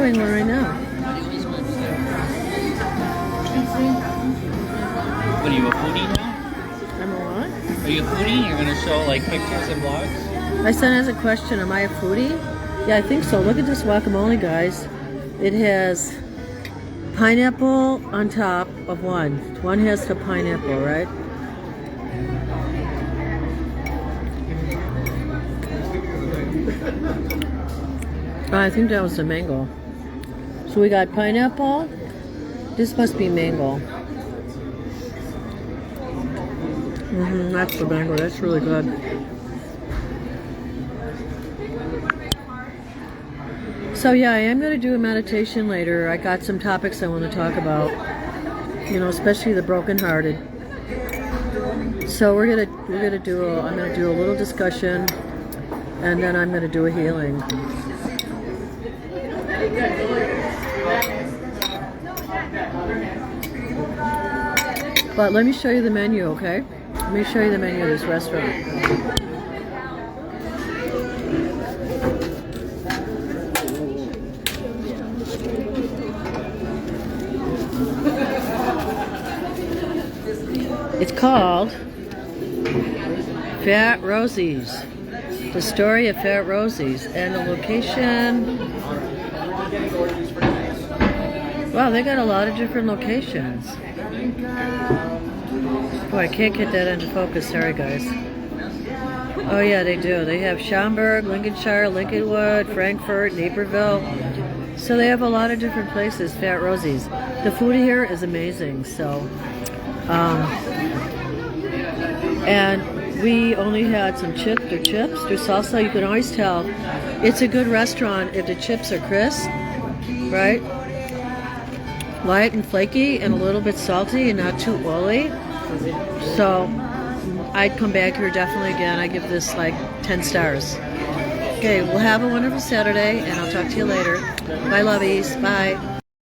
showing one right now. What are you, a foodie now? I'm a what? Are you a foodie? You're gonna show like pictures and vlogs? My son has a question. Am I a foodie? Yeah, I think so. Look at this guacamole, guys. It has pineapple on top of one. One has the pineapple, right? I think that was the mango. So we got pineapple. This must be mango. That's the mango. That's really good. So yeah, I am going to do a meditation later. I got some topics I want to talk about. You know, especially the brokenhearted. So I'm going to do a little discussion, and then I'm going to do a healing. But let me show you the menu, okay? Let me show you the menu of this restaurant. It's called Fat Rosie's. The story of Fat Rosie's. And the location... Wow, they got a lot of different locations. Boy, I can't get that into focus. Sorry, guys. Oh, yeah, they do. They have Schaumburg, Lincolnshire, Lincolnwood, Frankfurt, Naperville. So they have a lot of different places, Fat Rosie's. The food here is amazing, so... and we only had some chips. There's salsa. You can always tell it's a good restaurant if the chips are crisp, right? Light and flaky and a little bit salty and not too oily. So I'd come back here definitely again. I give this like 10 stars. Okay, well have a wonderful Saturday and I'll talk to you later. Bye, lovies. Bye.